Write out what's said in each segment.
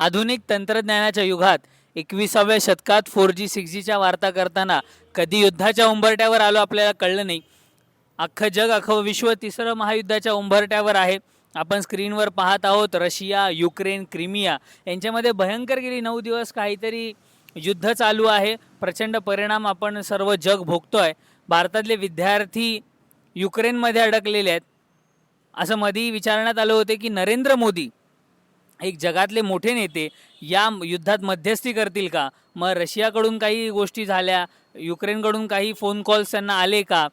आधुनिक तंत्रज्ञानाच्या युगात 21व्या शतकात 4G 6Gच्या वार्ता करताना कधी युद्धाच्या उंबरठ्यावर आलो आपल्याला कळलं नाही. अख्खं जग अख्खं विश्व तिसरं महायुद्धाच्या उंबरठ्यावर आहे. आपण स्क्रीनवर पाहत आहोत रशिया, युक्रेन, क्रिमिया यांच्यामध्ये भयंकर गेली 9 दिवस काहीतरी युद्ध चालू आहे. प्रचंड परिणाम आपण सर्व जग भोगतोय. भारतातले विद्यार्थी युक्रेनमध्ये अडकलेले आहेत. असं मधी विचारण्यात आलं होते की नरेंद्र मोदी एक जगातले मोठे नेते या युद्धात मध्यस्थी करतील का. मग रशियाकडून काही गोष्टी झाल्या, युक्रेनकडून काही फोन कॉल्स त्यांना आले का,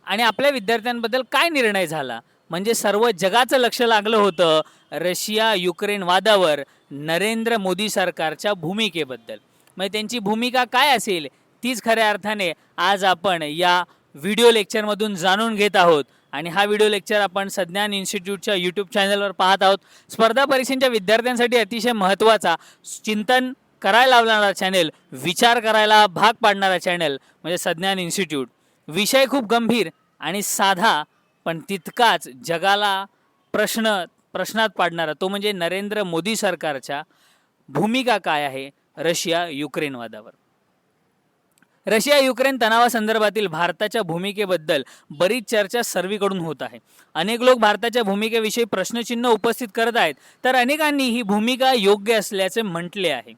आणि आपल्या विद्यार्थ्यांबद्दल काय निर्णय झाला. म्हणजे सर्व जगाचं लक्ष लागलं होतं रशिया युक्रेन वादावर नरेंद्र मोदी सरकारच्या भूमिकेबद्दल. मग त्यांची भूमिका काय असेल तीच खऱ्या अर्थाने आज आपण या व्हिडिओ लेक्चरमधून जाणून घेत आहोत. आणि हा व्हिडिओ लेक्चर आपण सज्ञान इन्स्टिट्यूटच्या यूट्यूब चॅनलवर पाहत आहोत. स्पर्धा परीक्षांच्या विद्यार्थ्यांसाठी अतिशय महत्त्वाचा, चिंतन करायला लावणारा चॅनल, विचार करायला भाग पाडणारा चॅनल म्हणजे सज्ञान इन्स्टिट्यूट. विषय खूप गंभीर आणि साधा पण तितकाच जगाला प्रश्नात पाडणारा, तो म्हणजे नरेंद्र मोदी सरकारच्या भूमिका काय आहे रशिया युक्रेन वादावर. रशिया युक्रेन तणावासंदर्भातील भारताच्या भूमिकेबद्दल बरीच चर्चा सर्वीकडून होत आहे. अनेक लोक भारताच्या भूमिकेविषयी प्रश्नचिन्ह उपस्थित करत आहेत, तर अनेकांनी ही भूमिका योग्य असल्याचे म्हटले आहे.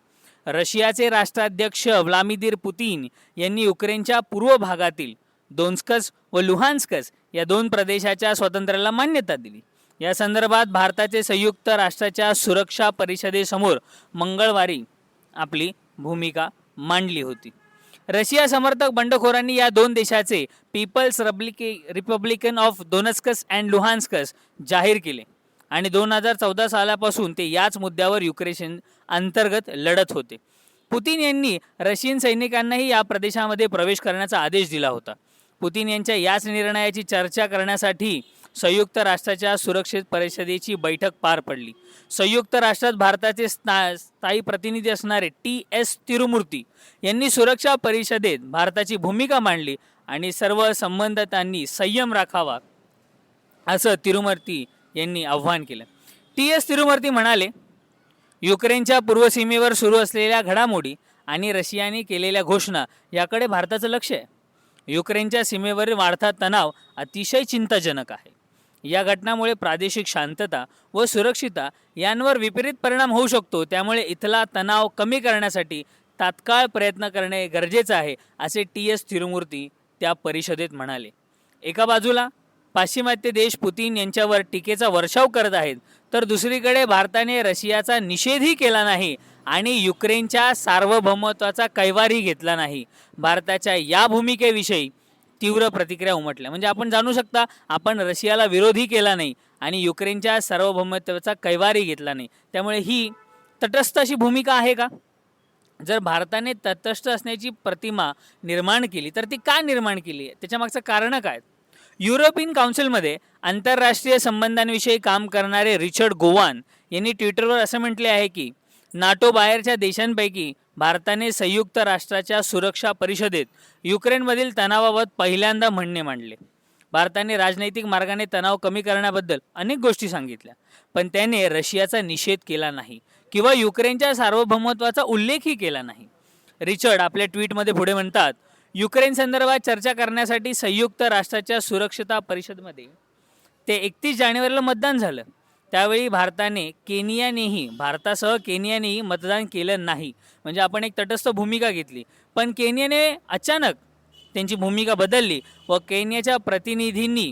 रशियाचे राष्ट्राध्यक्ष व्लादिमीर पुतीन यांनी युक्रेनच्या पूर्व भागातील दोन्स्कस व लुहान्स्कस या दोन प्रदेशाच्या स्वातंत्र्याला मान्यता दिली. या संदर्भात भारताचे संयुक्त राष्ट्राच्या सुरक्षा परिषदेसमोर मंगळवारी आपली भूमिका मांडली होती. रशिया समर्थक बंडखोरांनी या दोन देशाचे People's Republican of Donetsk and Luhansk जाहीर केले आणि 2014 सालापासून ते याच मुद्द्यावर युक्रेन अंतर्गत लढत होते. पुतीन यांनी रशियन सैनिकांनाही या प्रदेशामध्ये प्रवेश करण्याचा आदेश दिला होता. पुतीन यांच्या याच निर्णयाची चर्चा करण्यासाठी संयुक्त राष्ट्राच्या सुरक्षा परिषदेची बैठक पार पडली. संयुक्त राष्ट्रात भारताचे स्थायी प्रतिनिधी असणारे TS तिरुमूर्ती यांनी सुरक्षा परिषदेत भारताची भूमिका मांडली आणि सर्व संबंधितांनी संयम राखावा असं तिरुमूर्ती यांनी आव्हान केलं. TS तिरुमूर्ती म्हणाले, युक्रेनच्या पूर्व सीमेवर सुरू असलेल्या घडामोडी आणि रशियाने केलेल्या घोषणा याकडे भारताचं लक्ष आहे. युक्रेनच्या सीमेवरील वाढता तणाव अतिशय चिंताजनक आहे. या घटनामुळे प्रादेशिक शांतता व सुरक्षितता यांवर विपरीत परिणाम होऊ शकतो. त्यामुळे इथला तणाव कमी करण्यासाठी तात्काळ प्रयत्न करणे गरजेचे आहे असे TS तिरुमूर्ती त्या परिषदेत म्हणाले. एका बाजूला पाश्चिमात्य देश पुतीन यांच्यावर टीकेचा वर्षाव करत आहेत, तर दुसरीकडे भारताने रशियाचा निषेधही केला नाही आणि युक्रेनच्या सार्वभौमत्वाचा कैवारही घेतला नाही. भारताच्या या भूमिकेविषयी तीव्र प्रतिक्रिया उमटल्या. म्हणजे आपण जाणू शकता, आपण रशियाला विरोधही केला नाही आणि युक्रेनच्या सार्वभौमत्वाचा कैवारही घेतला नाही. त्यामुळे ही तटस्थ अशी भूमिका आहे का? जर भारताने तटस्थ असण्याची प्रतिमा निर्माण केली तर ती का निर्माण केली आहे, त्याच्यामागचं कारण काय? युरोपियन काउन्सिलमध्ये आंतरराष्ट्रीय संबंधांविषयी काम करणारे रिचर्ड गोवान यांनी ट्विटरवर असं म्हटले आहे की नाटो बाहेरच्या देशांपैकी भारताने संयुक्त राष्ट्राच्या सुरक्षा परिषदेत युक्रेनमधील तणावाबाबत पहिल्यांदा म्हणणे मांडले. भारताने राजनैतिक मार्गाने तणाव कमी करण्याबद्दल अनेक गोष्टी सांगितल्या, पण त्याने रशियाचा निषेध केला नाही किंवा युक्रेनच्या सार्वभौमत्वाचा उल्लेखही केला नाही. रिचर्ड आपल्या ट्विटमध्ये पुढे म्हणतात, युक्रेन संदर्भात चर्चा करण्यासाठी संयुक्त राष्ट्राच्या सुरक्षता परिषदेमध्ये ते 31 जानेवारीला मतदान झालं. त्यावेळी भारतासह केनियानेही मतदान केलं नाही. म्हणजे आपण एक तटस्थ भूमिका घेतली, पण केनियाने अचानक त्यांची भूमिका बदलली व केनियाच्या प्रतिनिधींनी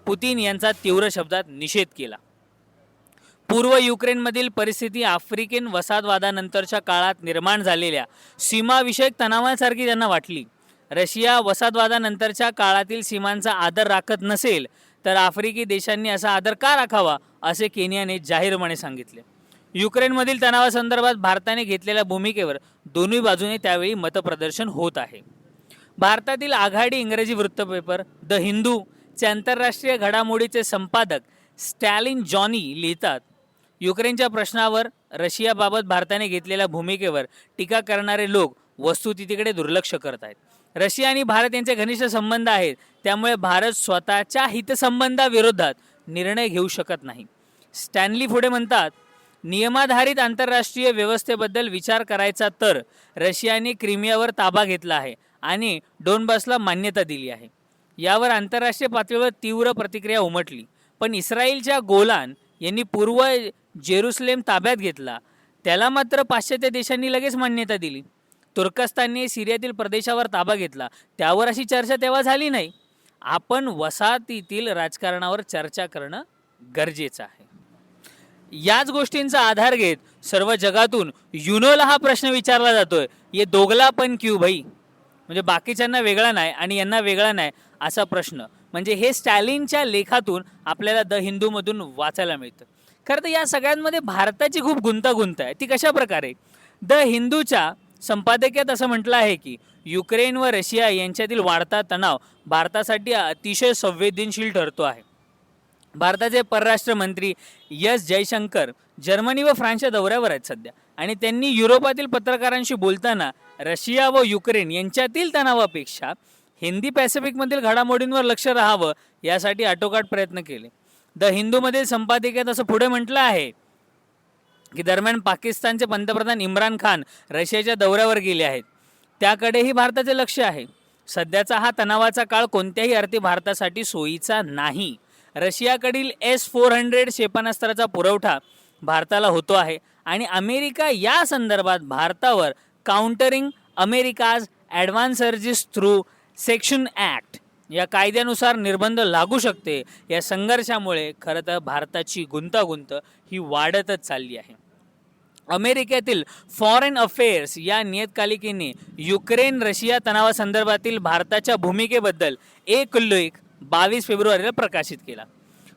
पुतीन यांचा तीव्र शब्दात निषेध केला. पूर्व युक्रेनमधील परिस्थिती आफ्रिकन वसाहतवादानंतरच्या काळात निर्माण झालेल्या सीमाविषयक तणावासारखी त्यांना वाटली. रशिया वसाहतवादानंतरच्या काळातील सीमांचा आदर राखत नसेल तर आफ्रिकी देशांनी असा आदर का राखावा असे केनियाने जाहीरपणे सांगितले. युक्रेनमधील तणावासंदर्भात भारताने घेतलेल्या भूमिकेवर दोन्ही बाजूने त्यावेळी मतप्रदर्शन होत आहे. भारतातील आघाडी इंग्रजी वृत्तपेपर द हिंदूचे आंतरराष्ट्रीय घडामोडीचे संपादक स्टॅलिन जॉनी लिहितात, युक्रेनच्या प्रश्नावर रशियाबाबत भारताने घेतलेल्या भूमिकेवर टीका करणारे लोक वस्तुस्थितीकडे दुर्लक्ष करत आहेत. रशिया आणि भारत यांचे घनिष्ठ संबंध आहेत, त्यामुळे भारत स्वतःच्या हितसंबंधाविरोधात निर्णय घेऊ शकत नाही. स्टॅनली पुढे म्हणतात, नियमाधारित आंतरराष्ट्रीय व्यवस्थेबद्दल विचार करायचा तर रशियाने क्रिमियावर ताबा घेतला आहे आणि डोनबासला मान्यता दिली आहे. यावर आंतरराष्ट्रीय पातळीवर तीव्र प्रतिक्रिया उमटली. पण इस्रायलच्या गोलान यांनी पूर्व जेरुसलेम ताब्यात घेतला, त्याला मात्र पाश्चात्य देशांनी लगेच मान्यता दिली. तुर्कस्तानने सिरियातील प्रदेशावर ताबा घेतला, त्यावर अशी चर्चा तेव्हा झाली नाही. आपण वसाहतीतील राजकारणावर चर्चा करणं गरजेचं आहे. याच गोष्टींचा आधार घेत सर्व जगातून युनोला हा प्रश्न विचारला जातोय, ये दोगलापन क्यू भाई, म्हणजे बाकीच्यांना वेगळा नाही आणि यांना वेगळा नाही असा प्रश्न. म्हणजे हे स्टॅलिनच्या लेखातून आपल्याला द हिंदूमधून वाचायला मिळतं. खरं तर या सगळ्यांमध्ये भारताची खूप गुंतागुंत आहे. ती कशा प्रकारे? द हिंदूच्या संपादकीयात असं म्हटलं आहे की युक्रेन व रशिया यांच्यातील वाढता तणाव भारतासाठी अतिशय संवेदनशील ठरतो आहे. भारताचे परराष्ट्र मंत्री एस जयशंकर जर्मनी व फ्रान्सच्या दौऱ्यावर आहेत सध्या, आणि त्यांनी युरोपातील पत्रकारांशी बोलताना रशिया व युक्रेन यांच्यातील तणावापेक्षा हिंदी पॅसिफिकमधील घडामोडींवर लक्ष राहावं यासाठी आटोकाट प्रयत्न केले. द हिंदूमधील संपादकीयात असं पुढे म्हटलं आहे की दरम्यान पाकिस्तानचे पंतप्रधान इम्रान खान रशियाच्या दौऱ्यावर गेले आहेत, त्याकडेही भारताचे लक्ष आहे. सध्याचा हा तणावाचा काळ कोणत्याही अर्थी भारतासाठी सोयीचा नाही. रशियाकडील S-400 क्षेपणास्त्राचा पुरवठा भारताला होतो आहे आणि अमेरिका या संदर्भात भारतावर countering America's adversaries through sanctions act या कायद्यानुसार निर्बंध लागू शकते. या संघर्षामुळे खरं तर भारताची गुंतागुंत ही वाढतच चालली आहे. अमेरिकेतील फॉरेन अफेअर्स या नियतकालिकेने युक्रेन रशिया तणावासंदर्भातील भारताच्या भूमिकेबद्दल एक लेख 22 फेब्रुवारीला प्रकाशित केला.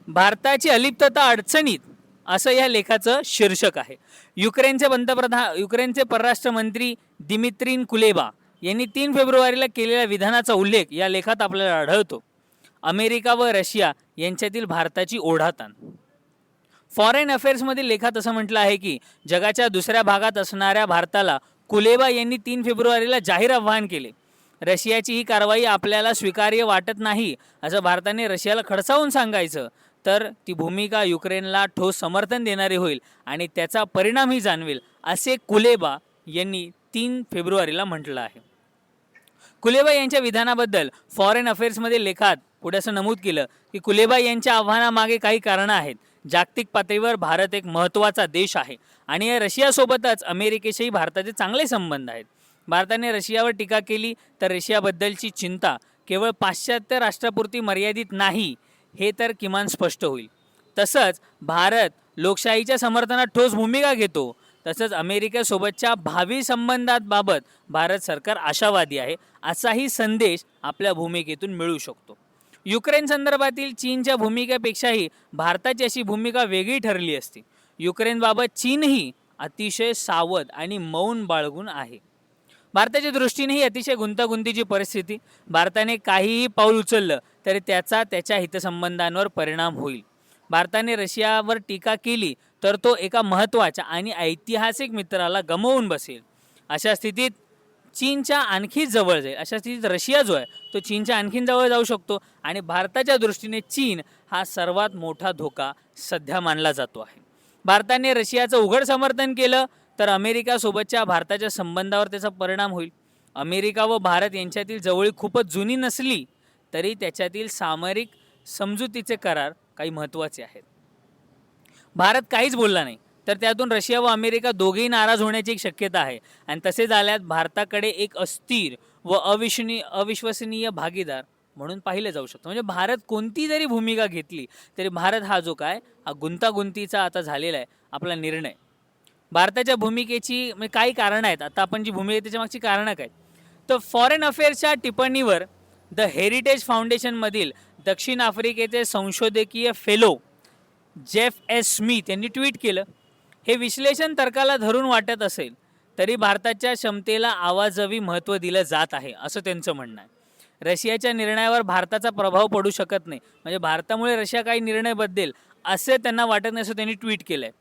भारताची अलिप्तता अडचणीत असं या लेखाचं शीर्षक आहे. युक्रेनचे परराष्ट्र मंत्री दिमित्रीन कुलेबा यांनी 3 फेब्रुवारीला केलेल्या विधानाचा उल्लेख या लेखात आपल्याला आढळतो. अमेरिका व रशिया यांच्यातील भारताची ओढाताण. फॉरेन अफेअर्समधील लेखात असं म्हटलं आहे की जगाच्या दुसऱ्या भागात असणाऱ्या भारताला कुलेबा यांनी 3 फेब्रुवारीला जाहीर आवाहन केले. रशियाची ही कारवाई आपल्याला स्वीकार्य वाटत नाही असं भारताने रशियाला खडसावून सांगायचं, तर ती भूमिका युक्रेनला ठोस समर्थन देणारी होईल आणि त्याचा परिणामही जाणवेल, असे कुलेबा यांनी 3 फेब्रुवारीला म्हटलं आहे. कुलेबा यांच्या विधानाबद्दल फॉरेन अफेअर्समधील लेखात पुढे असं नमूद केलं की कुलेबा यांच्या आव्हानामागे काही कारणं आहेत. जागतिक पातळीवर भारत एक महत्त्वाचा देश आहे आणि या रशियासोबतच अमेरिकेशीही भारताचे चांगले संबंध आहेत. भारताने रशियावर टीका केली तर रशियाबद्दलची चिंता केवळ पाश्चात्य राष्ट्रापुरती मर्यादित नाही हे तर किमान स्पष्ट होईल. तसंच भारत लोकशाहीच्या समर्थनात ठोस भूमिका घेतो. तसंच अमेरिकेसोबतच्या भावी संबंधांबाबत भारत सरकार आशावादी आहे असाही संदेश आपल्या भूमिकेतून मिळू शकतो. युक्रेन संदर्भातील चीनच्या भूमिकेपेक्षाही भारताची अशी भूमिका वेगळी ठरली असती. युक्रेनबाबत चीनही अतिशय सावध आणि मौन बाळगून आहे. भारताच्या दृष्टीने ही अतिशय गुंतागुंतीची परिस्थिती. भारताने काहीही पाऊल उचललं तरी त्याचा त्याच्या हितसंबंधांवर परिणाम होईल. भारताने रशियावर टीका केली तर तो एका महत्त्वाच्या आणि ऐतिहासिक मित्राला गमावून बसेल. अशा स्थितीत चीनच्या आणखी जवळ जाईल. अशा स्थितीत रशिया जो आहे तो चीनच्या आणखीन जवळ जाऊ शकतो आणि भारताच्या दृष्टीने चीन हा सर्वात मोठा धोका सध्या मानला जातो आहे. भारताने रशियाचं उघड समर्थन केलं तर अमेरिकासोबतच्या भारताच्या संबंधावर त्याचा परिणाम होईल. अमेरिका व भारत यांच्यातील जवळीक खूपच जुनी नसली तरी त्याच्यातील सामरिक समजुतीचे करार काही महत्त्वाचे आहेत. भारत काहीच बोलला नाही तर त्यातून रशिया व अमेरिका दोघेही नाराज होण्याची एक शक्यता आहे आणि तसे झाल्यास भारताकडे एक अस्थिर व अविश्वसनीय भागीदार म्हणून पाहिलं जाऊ शकतं. म्हणजे भारत कोणती जरी भूमिका घेतली तरी भारत हा जो काय हा गुंतागुंतीचा आता झालेला आहे आपला निर्णय. भारताच्या भूमिकेची म्हणजे काही कारणं आहेत. आता आपण जी भूमिका त्याच्या मागची कारणं काय, तर फॉरेन अफेअर्सच्या टिप्पणीवर द हेरिटेज फाउंडेशनमधील दक्षिण आफ्रिकेचे संशोधकीय फेलो जेफ एस स्मिथ यांनी ट्विट केलं, हे विश्लेषण तर्काला धरून वाटत असेल तरी भारताच्या क्षमतेला आवाजवी महत्त्व दिलं जात आहे असं त्यांचं म्हणणं आहे. रशियाच्या निर्णयावर भारताचा प्रभाव पडू शकत नाही, म्हणजे भारतामुळे रशिया काही निर्णय बदलेल असे त्यांना वाटत नाही असं त्यांनी ट्विट केलं आहे.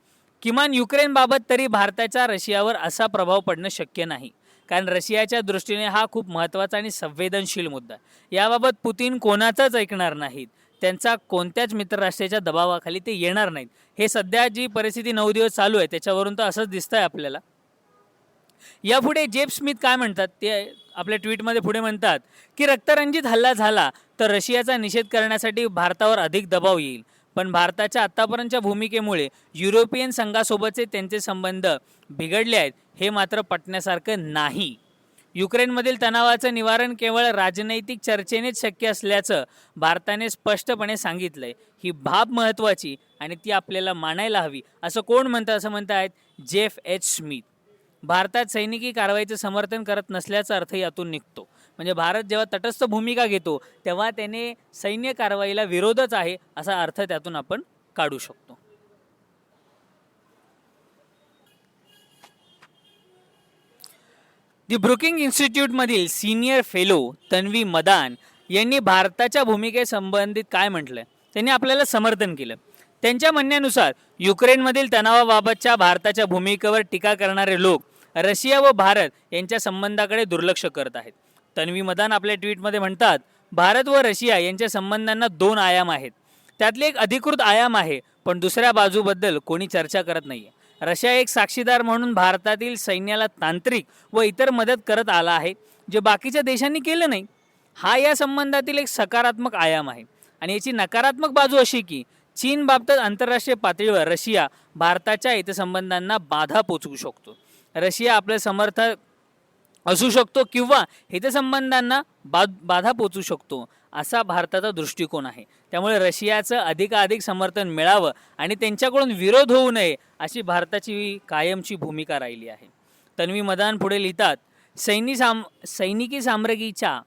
किमान युक्रेनबाबत तरी भारताचा रशियावर असा प्रभाव पडणं शक्य नाही, कारण रशियाच्या दृष्टीने हा खूप महत्त्वाचा आणि संवेदनशील मुद्दा. याबाबत पुतीन कोणाचंच ऐकणार नाहीत. त्यांचा कोणत्याच मित्रराष्ट्राच्या दबावाखाली ते येणार नाहीत. हे सध्या जी परिस्थिती 9 दिवस चालू आहे त्याच्यावरून तर असंच दिसतंय आपल्याला. यापुढे जेफ स्मिथ काय म्हणतात ते आपल्या ट्विटमध्ये पुढे म्हणतात की रक्तरंजित हल्ला झाला तर रशियाचा निषेध करण्यासाठी भारतावर अधिक दबाव येईल, पण भारताच्या आत्तापर्यंतच्या भूमिकेमुळे युरोपियन संघासोबतचे त्यांचे संबंध बिघडले आहेत हे मात्र पटण्यासारखं नाही. युक्रेनमधील तणावाचं निवारण केवळ राजनैतिक चर्चेनेच शक्य असल्याचं भारताने स्पष्टपणे सांगितलंय. ही बाब महत्त्वाची आणि ती आपल्याला मानायला हवी असं कोण म्हणतं, असं म्हणतायत जेफ एच स्मिथ. भारतात सैनिकी कारवाईचं समर्थन करत नसल्याचा अर्थ यातून निघतो. म्हणजे भारत जेव्हा तटस्थ भूमिका घेतो तेव्हा त्याने सैन्य कारवाईला विरोधच आहे असा अर्थ त्यातून आपण काढू शकतो. दी ब्रुकिंग इन्स्टिट्यूटमधील सिनियर फेलो तन्वी मदान यांनी भारताच्या भूमिकेसंबंधित काय म्हटलंय त्यांनी आपल्याला समर्थन केलं. त्यांच्या म्हणण्यानुसार युक्रेनमधील तणावाबाबतच्या भारताच्या भूमिकेवर टीका करणारे लोक रशिया व भारत यांच्या संबंधाकडे दुर्लक्ष करत आहेत. तन्वी मदान आपल्या ट्विटमध्ये म्हणतात, भारत व रशिया यांच्या संबंधांना 2 आयाम आहेत. त्यातले एक अधिकृत आयाम आहे, पण दुसऱ्या बाजूबद्दल कोणी चर्चा करत नाहीये. रशिया एक साक्षीदार म्हणून भारतातील सैन्याला तांत्रिक व इतर मदत करत आला आहे, जे बाकीच्या देशांनी केलं नाही. हा या संबंधातील एक सकारात्मक आयाम आहे. आणि याची नकारात्मक बाजू अशी की चीन बाबतीत आंतरराष्ट्रीय पातळीवर रशिया भारताच्या हितसंबंधांना बाधा पोचवू शकतो. रशिया आपले समर्थक असू शकतो किंवा हितसंबंधांना बाधा पोचू शकतो असा भारताचा दृष्टिकोन आहे. त्यामुळे रशियाचं अधिकाधिक समर्थन मिळावं आणि त्यांच्याकडून विरोध होऊ नये अशी भारताची कायमची भूमिका राहिली आहे. तन्वी मदान पुढे लिहितात, सैनिकी सामग्रीच्या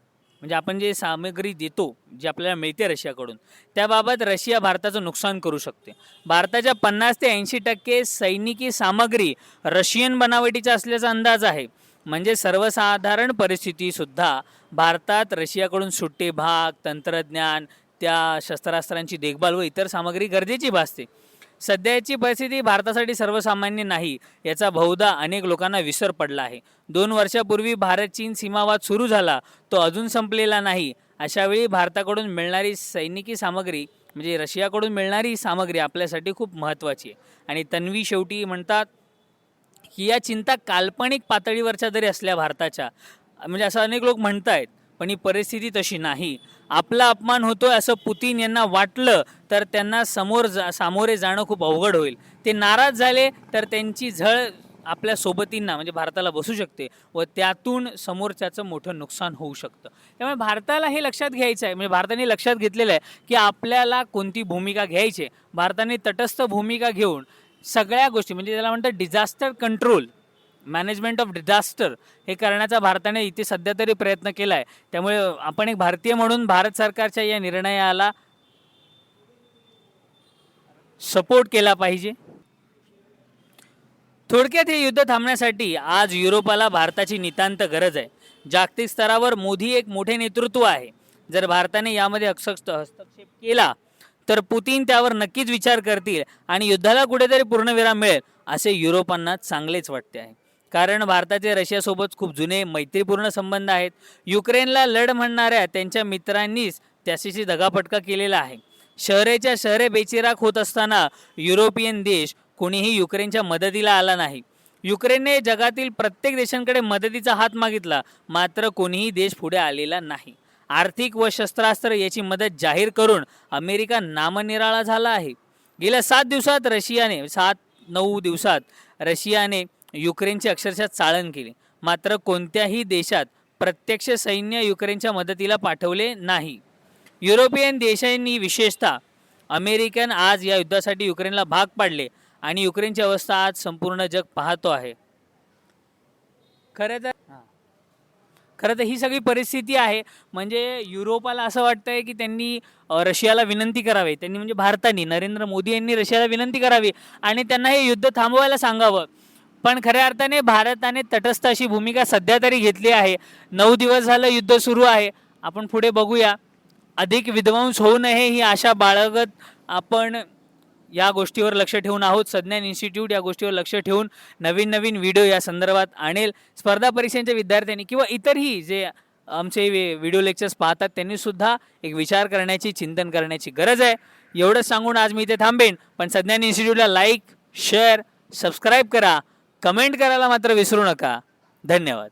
म्हणजे आपण जे सामग्री देतो जी आपल्याला मिळते रशियाकडून त्याबाबत रशिया भारताचं नुकसान करू शकते. भारताच्या 50 ते 80% सैनिकी सामग्री रशियन बनावटीचा असल्याचा अंदाज आहे. म्हणजे सर्वसाधारण परिस्थितीसुद्धा भारतात रशियाकडून सुट्टे भाग, तंत्रज्ञान, त्या शस्त्रास्त्रांची देखभाल व इतर सामग्री गरजेची भासते. सध्याची परिस्थिती भारतासाठी सर्वसामान्य नाही याचा बहुधा अनेक लोकांना विसर पडला आहे. 2 वर्षापूर्वी भारत चीन सीमावाद सुरू झाला, तो अजून संपलेला नाही. अशावेळी भारताकडून मिळणारी सैनिकी सामग्री म्हणजे रशियाकडून मिळणारी सामग्री आपल्यासाठी खूप महत्त्वाची आहे. आणि तन्वी शेवटी म्हणतात की या चिंता काल्पनिक पातळीवरच्या जरी असल्या भारताच्या, म्हणजे असं अनेक लोक म्हणत आहेत, पण ही परिस्थिती तशी नाही. आपला अपमान होतोय असं पुतीन यांना वाटलं तर त्यांना सामोरे जाणं खूप अवघड होईल. ते नाराज झाले तर त्यांची झळ आपल्या सोबतींना म्हणजे भारताला बसू शकते व त्यातून समोरच्याचं मोठं नुकसान होऊ शकतं. त्यामुळे भारताला हे लक्षात घ्यायचं आहे, म्हणजे भारताने लक्षात घेतलेलं आहे की आपल्याला कोणती भूमिका घ्यायची आहे. भारताने तटस्थ भूमिका घेऊन सगळ्या गोष्टी म्हणजे त्याला म्हणतात disaster control, management of disaster हे करण्याचा भारताने इथे सध्या तरी प्रयत्न केला आहे. त्यामुळे आपण एक भारतीय म्हणून भारत सरकारच्या या निर्णयाला सपोर्ट केला पाहिजे. थोडक्यात हे युद्ध थांबण्यासाठी आज युरोपाला भारताची नितांत गरज आहे. जागतिक स्तरावर मोदी एक मोठे नेतृत्व आहे. जर भारताने यामध्ये हस्तक्षेप केला तर पुतीन त्यावर नक्कीच विचार करतील आणि युद्धाला कुठेतरी पूर्णविराम मिळेल असे युरोपांना चांगलेच वाटते आहे. कारण भारताचे रशियासोबत खूप जुने मैत्रीपूर्ण संबंध आहेत. युक्रेनला लढ म्हणणाऱ्या त्यांच्या मित्रांनीच त्याच्याशी दगाफटका केलेला आहे. शहरेच्या शहरे बेचिराख होत असताना युरोपियन देश कोणीही युक्रेनच्या मदतीला आला नाही. युक्रेनने जगातील प्रत्येक देशांकडे मदतीचा हात मागितला, मात्र कोणीही देश पुढे आलेला नाही. आर्थिक व शस्त्रास्त्र याची मदत जाहीर करून अमेरिका नामनिराळा झाला आहे. गेल्या 7-9 दिवसात रशियाने युक्रेनची अक्षरशः चाळण केली, मात्र कोणत्याही देशात प्रत्यक्ष सैन्य युक्रेनच्या मदतीला पाठवले नाही. युरोपियन देशांनी विशेषतः अमेरिकन आज या युद्धासाठी युक्रेनला भाग पाडले आणि युक्रेनची अवस्था आज संपूर्ण जग पाहतो आहे. खरं तर ही सगळी परिस्थिती आहे. म्हणजे युरोपाला असं वाटतंय की त्यांनी रशियाला विनंती करावी, त्यांनी म्हणजे भारताने, नरेंद्र मोदी यांनी रशियाला विनंती करावी आणि त्यांना हे युद्ध थांबवायला सांगावं. पण खऱ्या अर्थाने भारताने तटस्थ अशी भूमिका सध्या तरी घेतली आहे. 9 दिवस झालं युद्ध सुरू आहे. आपण पुढे बघूया. अधिक विध्वंस होऊ नये ही आशा बाळगत आपण या गोष्टीवर लक्ष ठेवून आहोत. संज्ञान इन्स्टिट्यूट या गोष्टीवर लक्ष ठेवून नवीन व्हिडिओ या संदर्भात आणेल. स्पर्धा परीक्षांच्या विद्यार्थ्यांनी किंवा इतरही जे आमचे व्हिडिओ लेक्चर्स पाहतात त्यांनीसुद्धा एक विचार करण्याची, चिंतन करण्याची गरज आहे. एवढंच सांगून आज मी इथे थांबेन. पण संज्ञान इन्स्टिट्यूटला लाईक, शेअर, सबस्क्राईब करा, कमेंट करायला मात्र विसरू नका. धन्यवाद.